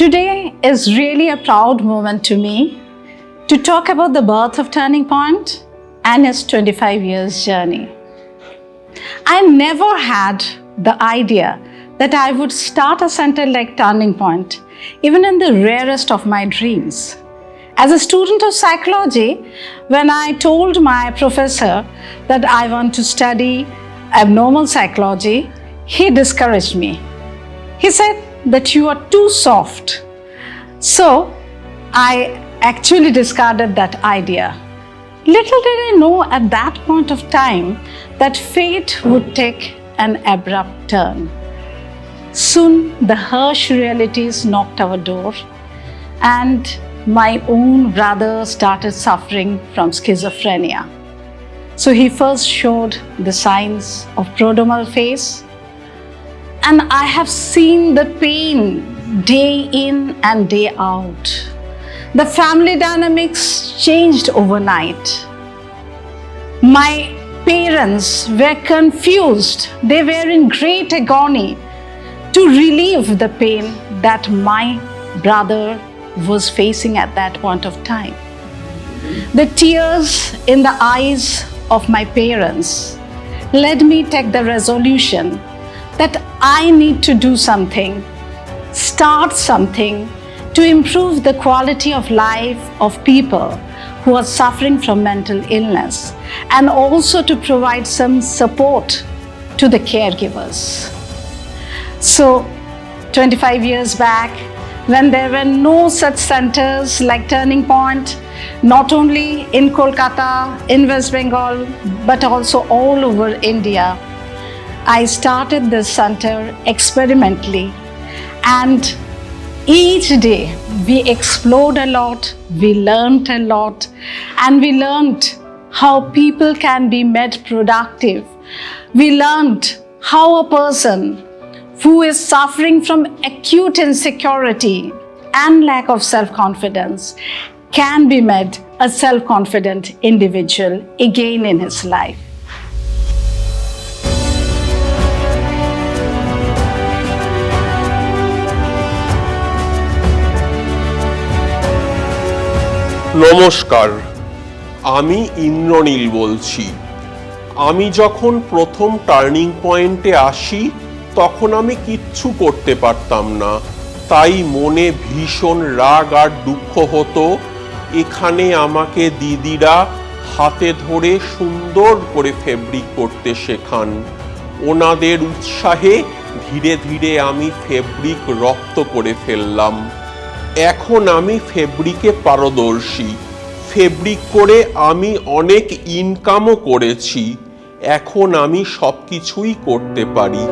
Today is really a proud moment to me to talk about the birth of Turning Point and its 25 years journey. I never had the idea that I would start a center like Turning Point, even in the rarest of my dreams. As a student of psychology, when I told my professor that I want to study abnormal psychology, he discouraged me. He said that you are too soft. So I actually discarded that idea. Little did I know at that point of time that fate would take an abrupt turn. Soon the harsh realities knocked our door, and my own brother started suffering from schizophrenia. So he first showed the signs of prodromal phase, and I have seen the pain day in and day out. The family dynamics changed overnight. My parents were confused. They were in great agony to relieve the pain that my brother was facing at that point of time. The tears in the eyes of my parents led me to take the resolution that I need to do something, start something to improve the quality of life of people who are suffering from mental illness, and also to provide some support to the caregivers. So 25 years back, when there were no such centers like Turning Point, not only in Kolkata, in West Bengal, but also all over India, I started this center experimentally, and each day we explored a lot, we learned a lot, and we learned how people can be made productive. We learned how a person who is suffering from acute insecurity and lack of self-confidence can be made a self-confident individual again in his life. নমস্কার, আমি ইন্দ্রনীল বলছি। আমি যখন প্রথম turning পয়েন্টে আসি তখন আমি কিচ্ছু করতে পারতাম না, তাই মনে ভীষণ রাগ আর দুঃখ হতো। এখানে আমাকে দিদিরা হাতে ধরে সুন্দর করে ফেব্রিক করতে শেখান। ওনাদের উৎসাহে ধীরে ধীরে আমি ফেব্রিক রপ্ত করে ফেললাম। এখন আমি ফেব্রিকে পারদর্শী। ফেব্রিক করে আমি অনেক ইনকামও করেছি। এখন আমি সবকিছুই করতে পারি।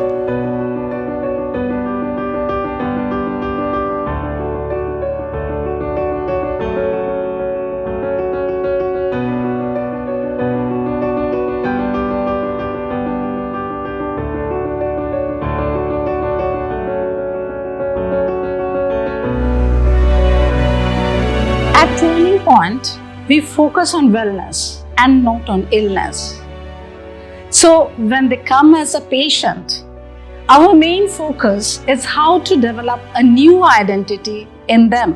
At Turning Point, we focus on wellness and not on illness. So when they come as a patient, our main focus is how to develop a new identity in them.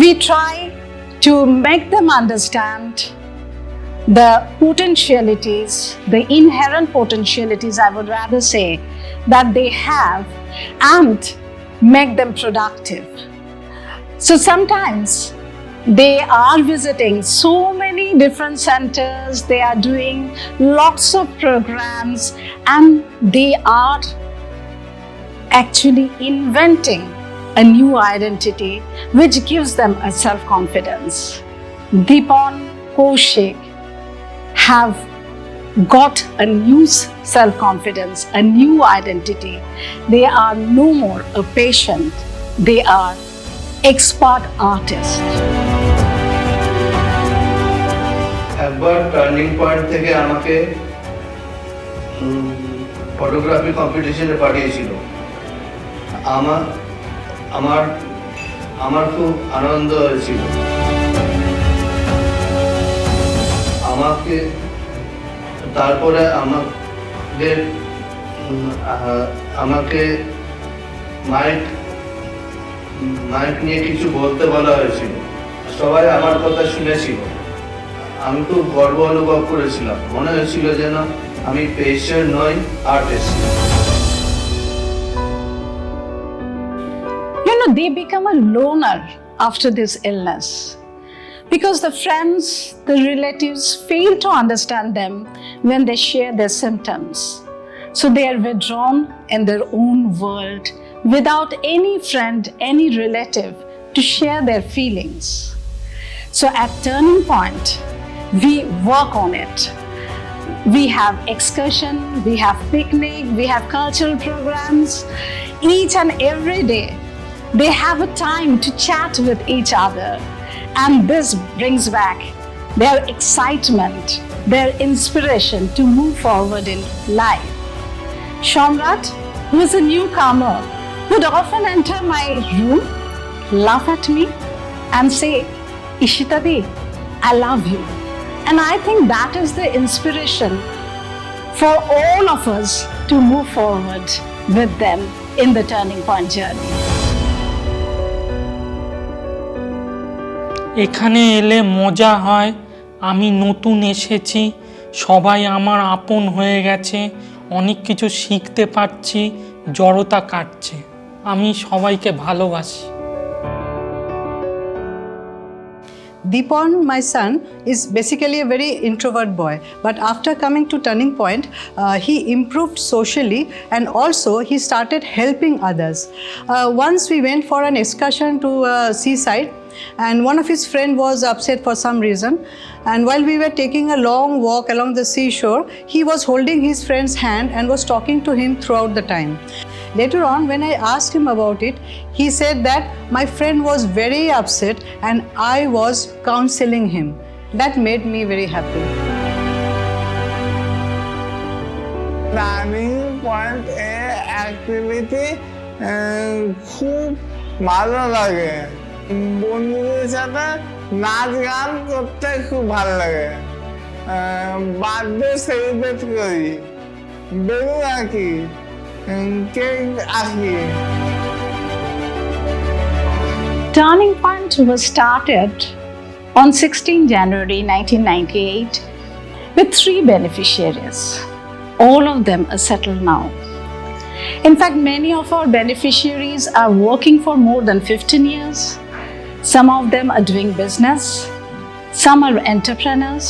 We try to make them understand the potentialities, the inherent potentialities, I would rather say, that they have and make them productive. So sometimes they are visiting so many different centers, they are doing lots of programs, and they are actually inventing a new identity which gives them a self-confidence. Deepan, Kaushik have got a new self-confidence, a new identity. They are no more a patient, they are expert artists. একবার turning point থেকে আমাকে photography কম্পিটিশনে পাঠিয়েছিল। আমার আমার আমার খুব আনন্দ হয়েছিল। আমাকে তারপরে আমাকে মাইক নিয়ে কিছু বলতে বলা হয়েছিল। সবাই আমার কথা শুনেছিল। আমি খুব গর্ব অনুভব করেছিলাম। মনে হয়েছিল যেন আমি পেশেন্ট নই, artist. They become a loner after this illness because the friends, the relatives fail to understand them when they share their symptoms. So they are withdrawn in their own world without any friend, any relative to share their feelings. So at Turning Point, we work on it. We have excursion, we have picnic, we have cultural programs. Each and every day, they have a time to chat with each other. And this brings back their excitement, their inspiration to move forward in life. Shamrat, who is a newcomer, would often enter my room, laugh at me, and say, Ishita Di, I love you. And I think that is the inspiration for all of us to move forward with them in the Turning Point journey. এখানে এলে মজা হয়, আমি নতুন এসেছি, সবাই আমার আপন হয়ে গেছে, অনেক কিছু শিখতে পারছি, জড়তা কাটছে, আমি সবাইকে ভালোবাসি। Deepan, my son, is basically a very introvert boy, but after coming to Turning Point, he improved socially and also he started helping others. Once we went for an excursion to seaside, and one of his friend was upset for some reason, and while we were taking a long walk along the seashore, he was holding his friend's hand and was talking to him throughout the time. Later on, when I asked him about it, he said that my friend was very upset and I was counseling him. That made me very happy. Turning point activity খুব ভালো লাগে। বন্ধুদের সাথে নাচ গান করতে খুব ভালো লাগে। বার্থডে সেলিব্রেট করি, বেলুন আঁকি, কেক আঁকি। Turning Point was started on 16 January 1998 with 3 beneficiaries. All of them are settled now. In fact, many of our beneficiaries are working for more than 15 years. Some of them are doing business. Some are entrepreneurs.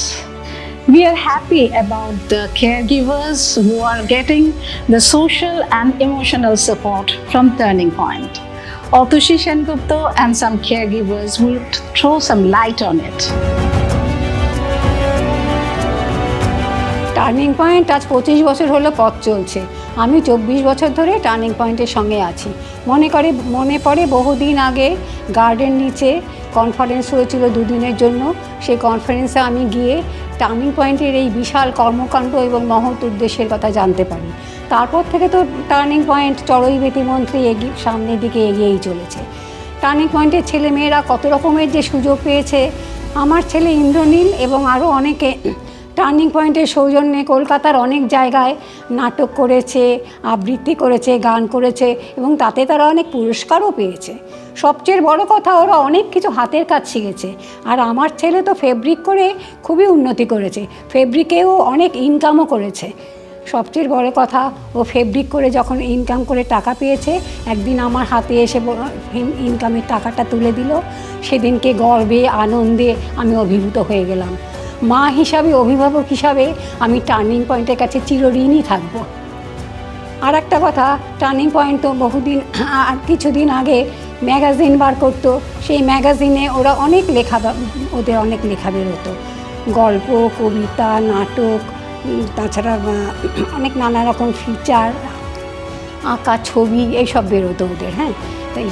We are happy about the caregivers who are getting the social and emotional support from Turning Point. Atushi Sengupta and some caregivers will throw some light on it. Turning point আজ 25 বছর হলো পথ চলছে। আমি 24 বছর ধরে turning পয়েন্টের সঙ্গে আছি। মনে পড়ে বহুদিন আগে গার্ডেন নিচে কনফারেন্স হয়েছিল 2 দিনের জন্য। সেই কনফারেন্সে আমি গিয়ে টার্নিং পয়েন্টের এই বিশাল কর্মকাণ্ড এবং মহৎ উদ্দেশ্যের কথা জানতে পারি। তারপর থেকে তো টার্নিং পয়েন্ট চড়ুই মন্ত্রী সামনের দিকে এগিয়েই চলেছে। টার্নিং পয়েন্টের ছেলেমেয়েরা কত রকমের যে সুযোগ পেয়েছে। আমার ছেলে ইন্দ্রনীল এবং আরও অনেকে টার্নিং পয়েন্টের সৌজন্যে কলকাতার অনেক জায়গায় নাটক করেছে, আবৃত্তি করেছে, গান করেছে এবং তাতে তারা অনেক পুরস্কারও পেয়েছে। সবচেয়ে বড় কথা, ওরা অনেক কিছু হাতের কাজ শিখেছে। আর আমার ছেলে তো ফেব্রিক করে খুবই উন্নতি করেছে, ফেব্রিকেও অনেক ইনকামও করেছে। সবচেয়ে বড় কথা, ও ফেব্রিক করে যখন ইনকাম করে টাকা পেয়েছে, একদিন আমার হাতে এসে ইনকামের টাকাটা তুলে দিল। সেদিনকে গর্বে আনন্দে আমি অভিভূত হয়ে গেলাম। মা হিসাবে, অভিভাবক হিসাবে আমি টার্নিং পয়েন্টের কাছে চিরঋণী থাকবো। আর একটা কথা, টার্নিং পয়েন্ট তো বহুদিন আর কিছুদিন আগে ম্যাগাজিন বার করতো। সেই ম্যাগাজিনে ওরা অনেক ওদের অনেক লেখা বেরোতো, গল্প, কবিতা, নাটক, তাছাড়া অনেক নানা রকম ফিচার, আঁকা, ছবি এইসব বেরোতো ওদের। হ্যাঁ, তাই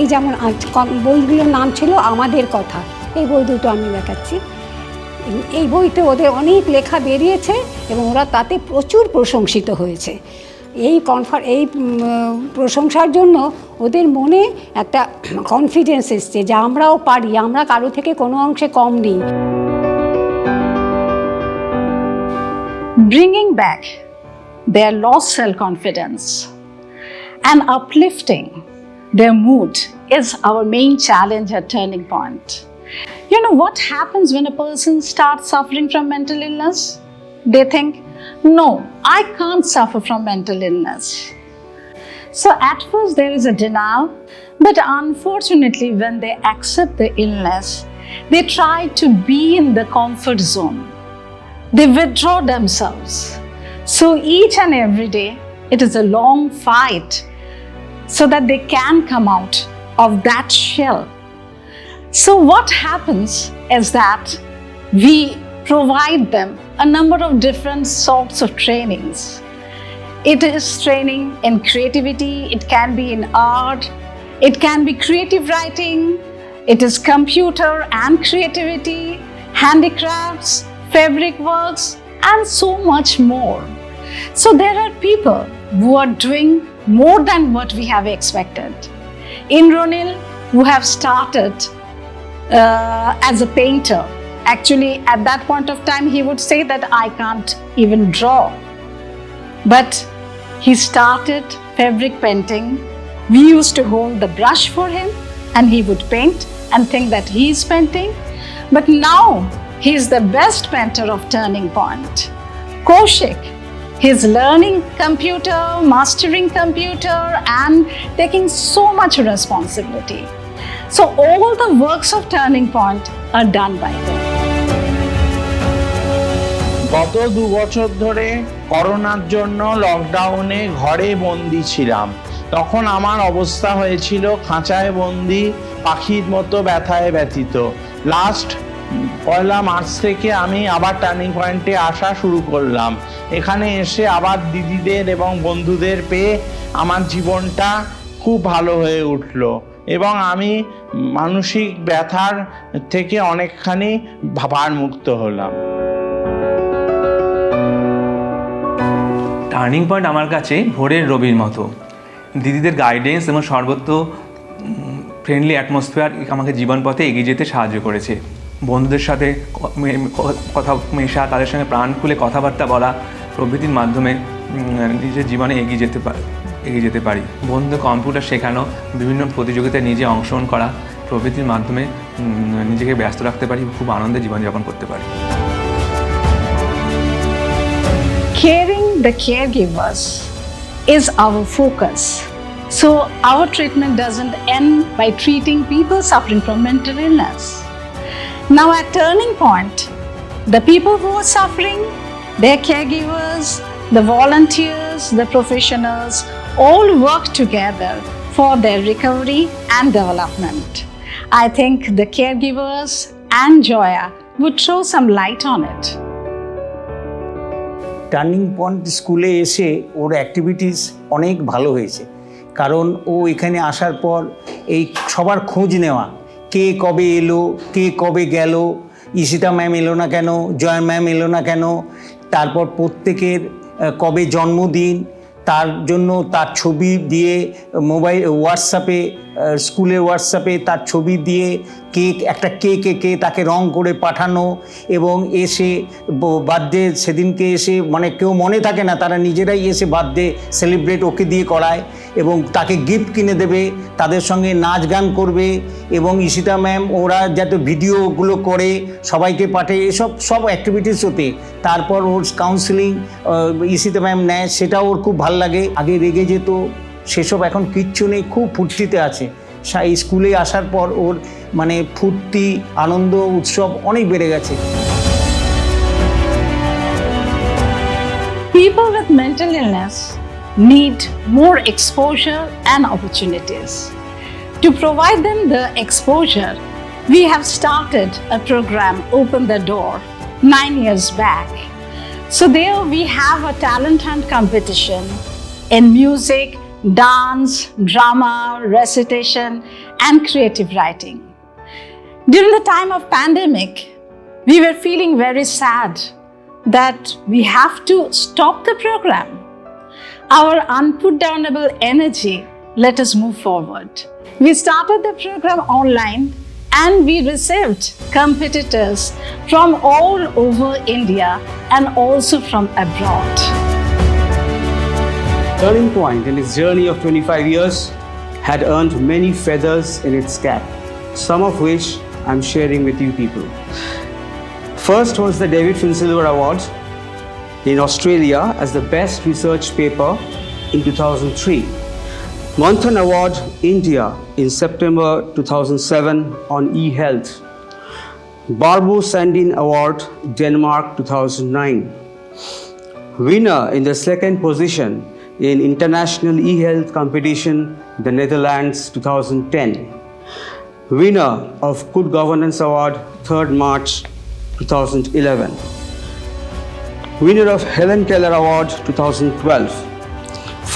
এই যেমন বইগুলোর নাম ছিল আমাদের কথা, এই বই দুটো আমি দেখাচ্ছি। এই বইতে ওদের অনেক লেখা বেরিয়েছে এবং ওরা তাতে প্রচুর প্রশংসিত হয়েছে। এই প্রশংসার জন্য ওদের মনে একটা কনফিডেন্স এসছে যে আমরাও পারি, আমরা কারো থেকে কোনো অংশে কম নেই। Bringing back their lost self-confidence and uplifting their mood is our main challenge at Turning Point. You know what happens when a person starts suffering from mental illness? They think, no, I can't suffer from mental illness. So at first there is a denial, but unfortunately when they accept the illness, they try to be in the comfort zone. They withdraw themselves. So each and every day, it is a long fight so that they can come out of that shell. So what happens is that we provide them a number of different sorts of trainings. It is training in creativity, it can be in art, it can be creative writing, it is computer and creativity, handicrafts, fabric works, and so much more. So there are people who are doing more than what we have expected. Indranil, who have started as a painter. Actually, at that point of time, he would say that I can't even draw. But he started fabric painting. We used to hold the brush for him and he would paint and think that he is painting. But now, he is the best painter of Turning Point. Kaushik, he's learning computer, mastering computer, and taking so much responsibility. So all the works of Turning Point are done by them. গত 2 বছর ধরে করোনার জন্য লকডাউনে ঘরে বন্দি ছিলাম। তখন আমার অবস্থা হয়েছিল খাঁচায় বন্দি পাখির মতো ব্যথায় ব্যথিত। লাস্ট 1 মার্চ থেকে আমি আবার টার্নিং পয়েন্টে আসা শুরু করলাম। এখানে এসে আবার দিদিদের এবং বন্ধুদের পেয়ে আমার জীবনটা খুব ভালো হয়ে উঠল এবং আমি মানসিক ব্যথার থেকে অনেকখানি ভারমুক্ত হলাম। টার্নিং পয়েন্ট আমার কাছে ভোরের রবির মতো। দিদিদের গাইডেন্স এবং সর্বত্র ফ্রেন্ডলি অ্যাটমসফিয়ার আমাকে জীবন পথে এগিয়ে যেতে সাহায্য করেছে। বন্ধুদের সাথে কথা মেশা, তাদের সঙ্গে প্রাণ খুলে কথাবার্তা বলা প্রভৃতির মাধ্যমে নিজের জীবনে এগিয়ে যেতে পারি। বন্ধুদের কম্পিউটার শেখানো, বিভিন্ন প্রতিযোগিতায় নিজে অংশগ্রহণ করা প্রভৃতির মাধ্যমে নিজেকে ব্যস্ত রাখতে পারি, খুব আনন্দে জীবনযাপন করতে পারি। Caring the caregivers is our focus. So our treatment doesn't end by treating people suffering from mental illness. Now at Turning Point, the people who are suffering, their caregivers, the volunteers, the professionals, all work together for their recovery and development. I think the caregivers and Joya would throw some light on it. Turning point স্কুলে এসে ওর activities অনেক ভালো হয়েছে, কারণ ও এখানে আসার পর এই সবার খোঁজ নেওয়া, কে কবে এলো, কে কবে গেল, ঈশিতা ম্যাম এলো না কেন, জয়া ম্যাম এলো না কেন, তারপর প্রত্যেকের কবে জন্মদিন, তার জন্য তার ছবি দিয়ে মোবাইল হোয়াটসঅ্যাপে, স্কুলের হোয়াটসঅ্যাপে তার ছবি দিয়ে কেক একটা কেকে তাকে রং করে পাঠানো, এবং এসে বার্থডে সেদিনকে এসে মানে কেউ মনে থাকে না, তারা নিজেরাই এসে বার্থডে সেলিব্রেট ওকে দিয়ে করায় এবং তাকে গিফট কিনে দেবে, তাদের সঙ্গে নাচ গান করবে, এবং ঈশিতা ম্যাম ওরা যাতে ভিডিওগুলো করে সবাইকে পাঠায়, এসব সব অ্যাক্টিভিটিস হতে। তারপর ওর কাউন্সিলিং ঈশিতা ম্যাম নেয়, সেটাও ওর খুব ভাল লাগে। আগে রেগে যেত, সেসব এখন কিচ্ছু নেই, খুব ফুর্তিতে আছে। এই স্কুলে আসার পর ওর মানে ফুর্তি, আনন্দ, উৎসব অনেক বেড়ে গেছে। People with mental illness need more exposure and opportunities. To provide them the exposure, we have started a program, Open the Door, 9 years back. So there we have a talent hunt competition in music, dance, drama, recitation, and creative writing. During the time of pandemic, we were feeling very sad that we have to stop the program. Our unputdownable energy let us move forward. We started the program online and we received competitors from all over India and also from abroad. Turning Point, in its journey of 25 years, had earned many feathers in its cap, some of which I'm sharing with you people. First was the David Finsilver Award in Australia as the best research paper in 2003. Manthan Award, India, in September 2007 on e-health. Barbo Sandin Award, Denmark, 2009. Winner in the second position in International e-health competition, the Netherlands, 2010. Winner of Good Governance Award, 3rd March, 2011. Winner of Helen Keller Award, 2012.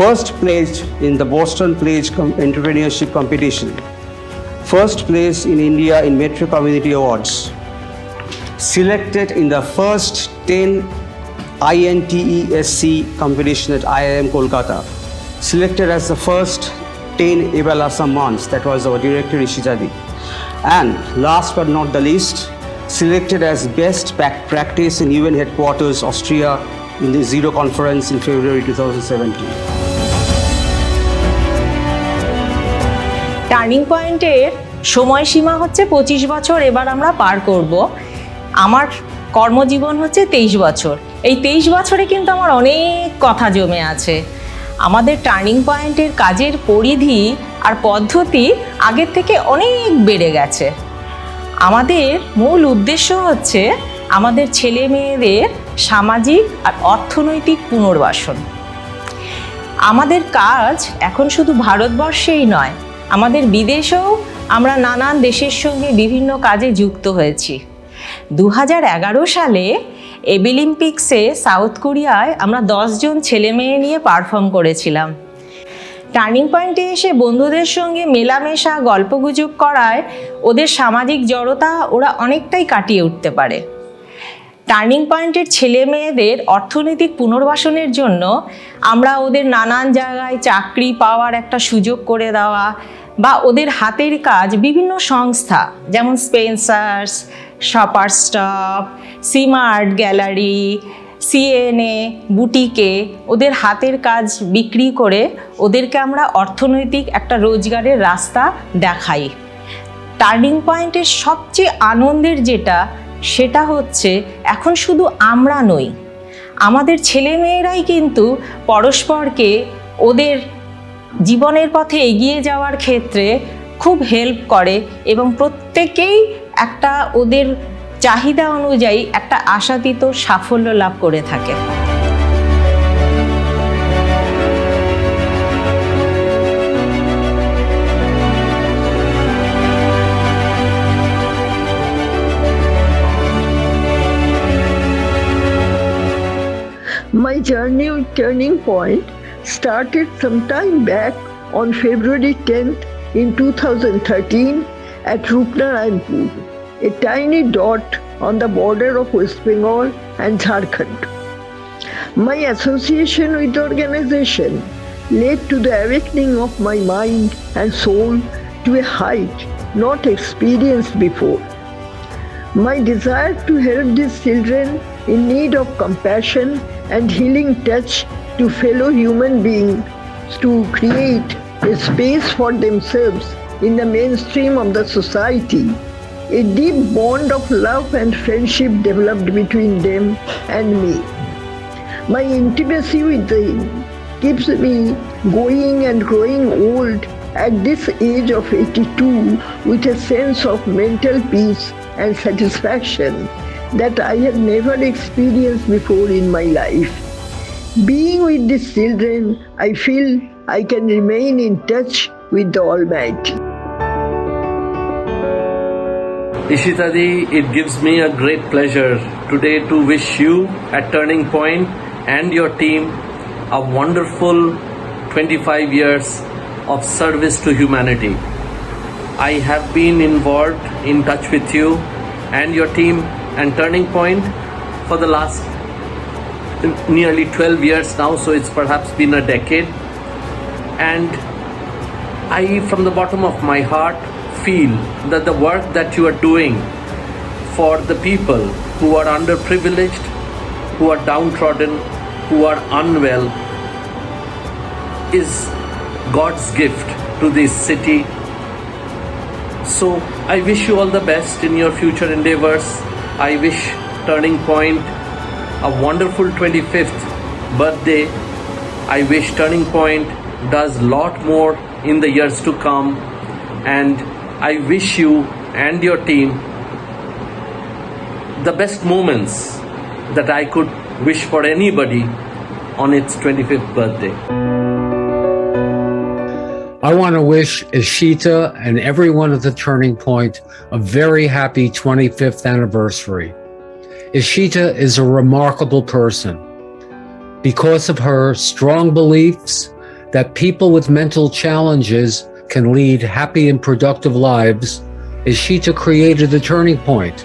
First place in the Boston Pledge Entrepreneurship Competition. First place in India in Metro Community Awards. Selected in the first 10 INTESC competition at IIM Kolkata. Selected as the first 10 Ebalasa months, that was our director Ishijadi. And last but not the least, selected as best practice in UN headquarters, Austria, in the Zero Conference in February 2017. Turning পয়েন্টের সময়সীমা হচ্ছে 25 বছর এবার আমরা পার করব। আমার কর্মজীবন হচ্ছে 23 বছর। এই 23 বছরে কিন্তু আমার অনেক কথা জমে আছে। আমাদের টার্নিং পয়েন্টের কাজের পরিধি আর পদ্ধতি আগের থেকে অনেক বেড়ে গেছে। আমাদের মূল উদ্দেশ্য হচ্ছে আমাদের ছেলে মেয়েদের সামাজিক আর অর্থনৈতিক পুনর্বাসন। আমাদের কাজ এখন শুধু ভারতবর্ষেই নয়, আমাদের বিদেশেও আমরা নানান দেশের সঙ্গে বিভিন্ন কাজে যুক্ত হয়েছি। 2011 সালে এবিলিম্পিক্সে সাউথ কোরিয়ায় আমরা 10 জন ছেলে মেয়ে নিয়ে পারফর্ম করেছিলাম। টার্নিং পয়েন্টে এসে বন্ধুদের সঙ্গে মেলামেশা, গল্পগুজব করায় ওদের সামাজিক জড়তা ওরা অনেকটাই কাটিয়ে উঠতে পারে। টার্নিং পয়েন্টের ছেলে মেয়েদের অর্থনৈতিক পুনর্বাসনের জন্য আমরা ওদের নানান জায়গায় চাকরি পাওয়ার একটা সুযোগ করে দেওয়া বা ওদের হাতের কাজ বিভিন্ন সংস্থা যেমন স্পেন্সার্স, শপার স্টপ, সীমা আর্ট গ্যালারি, সিএনএ, বুটিকে ওদের হাতের কাজ বিক্রি করে ওদেরকে আমরা অর্থনৈতিক একটা রোজগারের রাস্তা দেখাই। টার্নিং পয়েন্টের সবচেয়ে আনন্দের সেটা হচ্ছে এখন শুধু আমরা নই, আমাদের ছেলেমেয়েরাই কিন্তু পরস্পরকে ওদের জীবনের পথে এগিয়ে যাওয়ার ক্ষেত্রে খুব হেল্প করে এবং প্রত্যেকেই একটা ওদের চাহিদা অনুযায়ী একটা আশাতীত সাফল্য লাভ করে থাকে। My journey with Turning Point started some time back on February 10th in 2013 at Rupnarayanpur, a tiny dot on the border of West Bengal and Jharkhand. My association with the organization led to the awakening of my mind and soul to a height not experienced before. My desire to help these children in need of compassion and healing touch to fellow human beings to create a space for themselves in the mainstream of the society. A deep bond of love and friendship developed between them and me. My intimacy with them keeps me going and growing old at this age of 82 with a sense of mental peace and satisfaction that I had never experienced before in my life. Being with these children, I feel I can remain in touch with the Almighty. Ishitadi, it gives me a great pleasure today to wish you at Turning Point and your team a wonderful 25 years of service to humanity. I have been involved in touch with you and your team and Turning Point for the last nearly 12 years now, so it's perhaps been a decade. And I, from the bottom of my heart, feel that the work that you are doing for the people who are underprivileged, who are downtrodden, who are unwell, is God's gift to this city. So I wish you all the best in your future endeavors. I wish Turning Point a wonderful 25th birthday. I wish Turning Point does a lot more in the years to come, and I wish you and your team the best moments that I could wish for anybody on its 25th birthday. I want to wish Ishita and everyone at the Turning Point a very happy 25th anniversary. Ishita is a remarkable person. Because of her strong beliefs that people with mental challenges can lead happy and productive lives, Ishita created the Turning Point.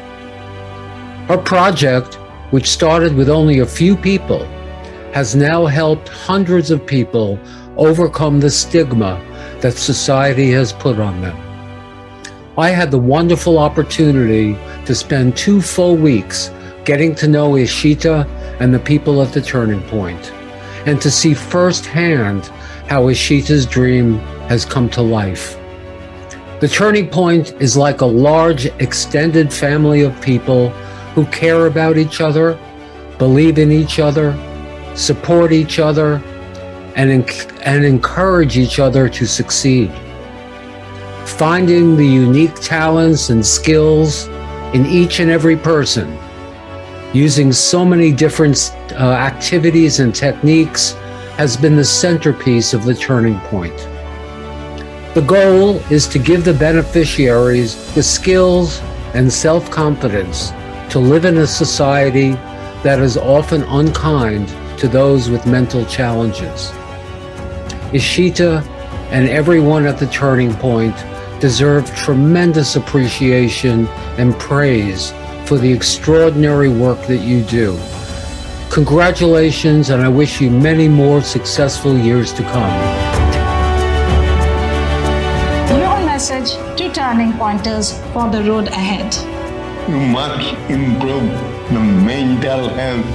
Her project, which started with only a few people, has now helped hundreds of people overcome the stigma that society has put on them. I had the wonderful opportunity to spend 2 full weeks getting to know Ishita and the people at the Turning Point, and to see firsthand how Ishita's dream has come to life. The Turning Point is like a large extended family of people who care about each other, believe in each other, support each other, and encourage each other to succeed. Finding the unique talents and skills in each and every person, using so many different activities and techniques, has been the centerpiece of the Turning Point. The goal is to give the beneficiaries the skills and self-confidence to live in a society that is often unkind to those with mental challenges. Ishita and everyone at the Turning Point deserve tremendous appreciation and praise for the extraordinary work that you do. Congratulations, and I wish you many more successful years to come. Your message to Turning Pointers for the road ahead. You must improve the mental health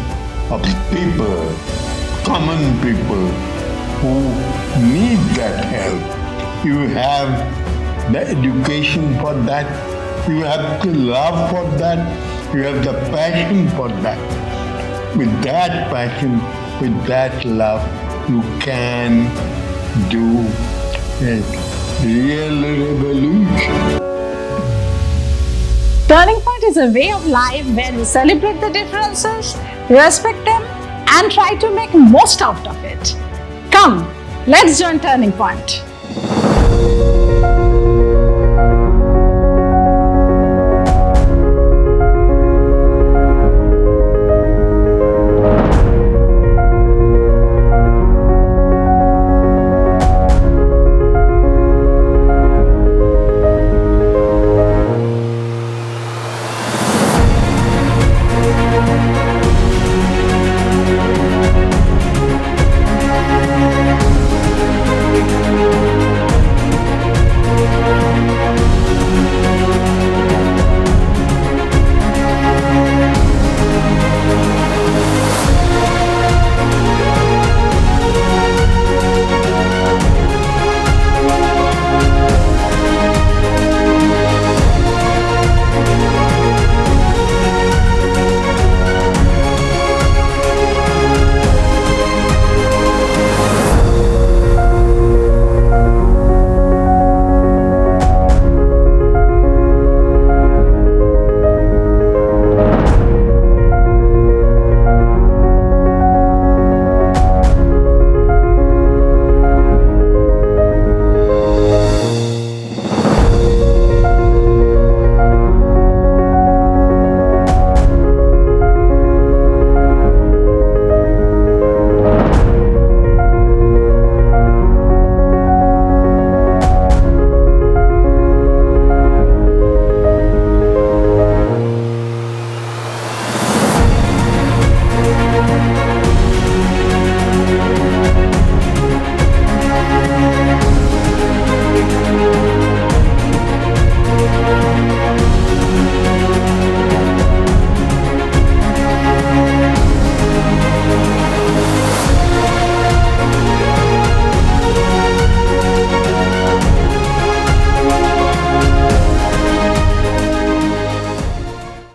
of people, common people who need that help. You have the education for that, you have the love for that, you have the passion for that. With that passion, with that love, you can do a real revolution. Turning Point is a way of life where we celebrate the differences, respect them, and try to make most out of it. Come, let's join Turning Point.